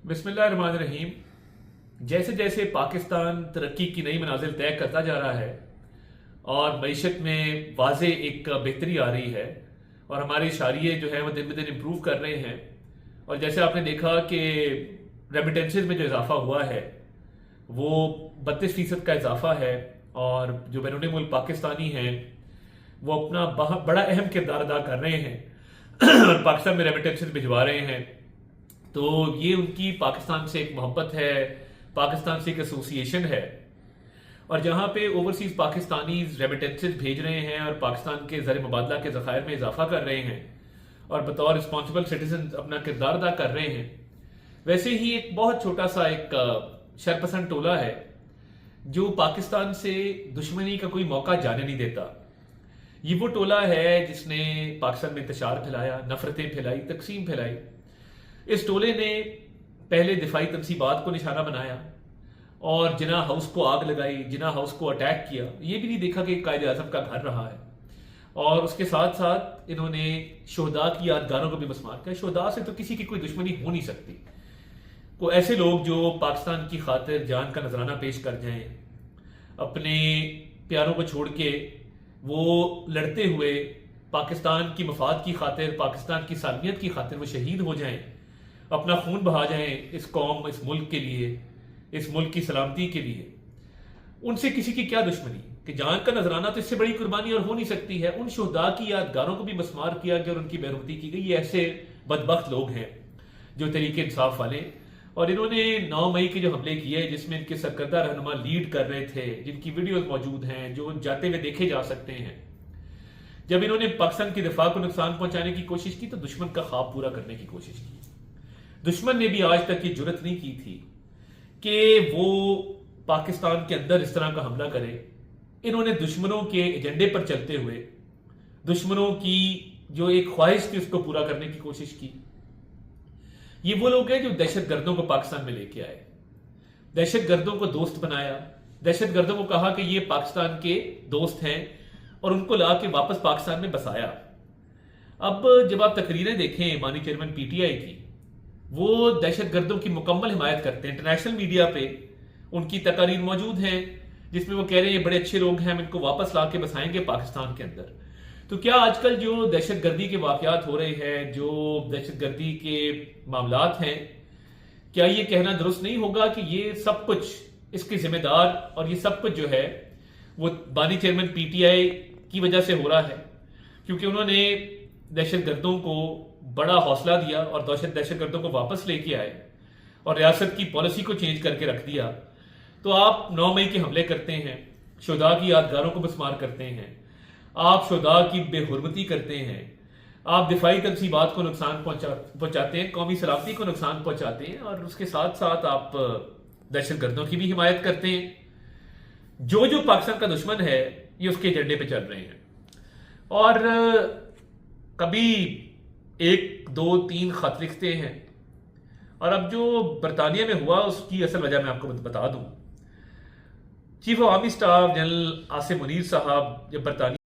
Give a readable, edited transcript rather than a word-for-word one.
बिस्मिल्लाहिर्रहमानिर्रहीम। जैसे जैसे पाकिस्तान तरक्की की नई मनाजिल तय करता जा रहा है और मईशत में वाज़े एक बेहतरी आ रही है और हमारे शारिये जो है वो दिन ब दिन इम्प्रूव कर रहे हैं, और जैसे आपने देखा कि रेमिटेंसेज में जो इजाफा हुआ है वो 32% का इजाफा है, और जो बैरून मुल्क पाकिस्तानी हैं वो अपना बड़ा अहम किरदार अदा कर रहे हैं और पाकिस्तान में रेमिटेंसेज भिजवा रहे हैं। तो ये उनकी पाकिस्तान से एक मोहब्बत है, पाकिस्तान से एक एसोसिएशन है, और जहां पे ओवरसीज पाकिस्तानी रेमिटेंसेज भेज रहे हैं और पाकिस्तान के ज़र मुबादला के ज़खायर में इजाफा कर रहे हैं और बतौर रिस्पॉन्सिबल सिटीजन अपना किरदार अदा कर रहे हैं, वैसे ही एक बहुत छोटा सा एक शरपसंद टोला है जो पाकिस्तान से दुश्मनी का कोई मौका जाने नहीं देता। ये वो टोला है जिसने पाकिस्तान में इंतशार फैलाया, नफरतें फैलाई, तकसीम फैलाई। इस टोले ने पहले दिफाई तनसीबात को निशाना बनाया और जिना हाउस को आग लगाई, जिना हाउस को अटैक किया। ये भी नहीं देखा कि कायदे आजम का घर रहा है, और उसके साथ साथ इन्होंने शोहदा की यादगारों को भी मसमार किया। शोहदा से तो किसी की कोई दुश्मनी हो नहीं सकती। को ऐसे लोग जो पाकिस्तान की खातिर जान का नजराना पेश कर जाएं, अपने प्यारों को छोड़ के वो लड़ते हुए पाकिस्तान की मफाद की खातिर, पाकिस्तान की सालमियत की खातिर वो शहीद हो जाएं, अपना खून बहा जाएं इस कौम, इस मुल्क के लिए, इस मुल्क की सलामती के लिए। उनसे किसी की क्या दुश्मनी कि जान का नजराना, तो इससे बड़ी कुर्बानी और हो नहीं सकती है। उन शोहदा की यादगारों को भी मसमार किया गया और उनकी बेरुखती की गई। ये ऐसे बदबख्त लोग हैं जो तरीके इंसाफ वाले, और इन्होंने 9 मई के जो हमले किए जिसमें इनके सरकर्दा रहनुमा लीड कर रहे थे, जिनकी वीडियोस मौजूद हैं, जो जाते हुए देखे जा सकते हैं, जब इन्होंने पाकिस्तान की दिफा को नुकसान पहुंचाने की कोशिश की तो दुश्मन का ख्वाब पूरा करने की कोशिश की। दुश्मन ने भी आज तक ये जुर्रत नहीं की थी कि वो पाकिस्तान के अंदर इस तरह का हमला करे। इन्होंने दुश्मनों के एजेंडे पर चलते हुए दुश्मनों की जो एक ख्वाहिश थी उसको पूरा करने की कोशिश की। ये वो लोग हैं जो दहशतगर्दों को पाकिस्तान में लेके आए, दहशतगर्दों को दोस्त बनाया, दहशतगर्दों को कहा कि ये पाकिस्तान के दोस्त हैं और उनको ला के वापस पाकिस्तान में बसाया। अब जब आप तकरीरें देखें माननीय चेयरमैन पीटीआई की, वो दहशतगर्दों की मुकम्मल हिमायत करते हैं। इंटरनेशनल मीडिया पे उनकी तकारीर मौजूद हैं जिसमें वो कह रहे हैं ये बड़े अच्छे लोग हैं, हम इनको वापस ला के बसाएंगे पाकिस्तान के अंदर। तो क्या आजकल जो दहशतगर्दी के वाकयात हो रहे हैं, जो दहशतगर्दी के मामलात हैं, क्या ये कहना दुरुस्त नहीं होगा कि ये सब कुछ इसके जिम्मेदार और ये सब कुछ जो है वो बानी चेयरमैन पीटीआई की वजह से हो रहा है, क्योंकि उन्होंने दहशतगर्दों को बड़ा हौसला दिया और दहशतगर्दों को वापस लेके आए और रियासत की पॉलिसी को चेंज करके रख दिया। तो आप 9 मई के हमले करते हैं, शुहदा की यादगारों को मसमार करते हैं, आप शुहदा की बेहुरमती करते हैं, आप दिफाई तनसीबात को नुकसान पहुंचाते हैं, कौमी सलामती को नुकसान पहुंचाते हैं, और उसके साथ साथ आप दहशतगर्दों की भी हिमायत करते हैं। जो जो पाकिस्तान का दुश्मन है ये उसके एजेंडे पे चल रहे हैं, और कभी 1, 2, 3 खत लिखते हैं। और अब जो बरतानिया में हुआ उसकी असल वजह मैं आपको बता दूं। Chief of army staff general Asim Munir साहब जब बरतानिया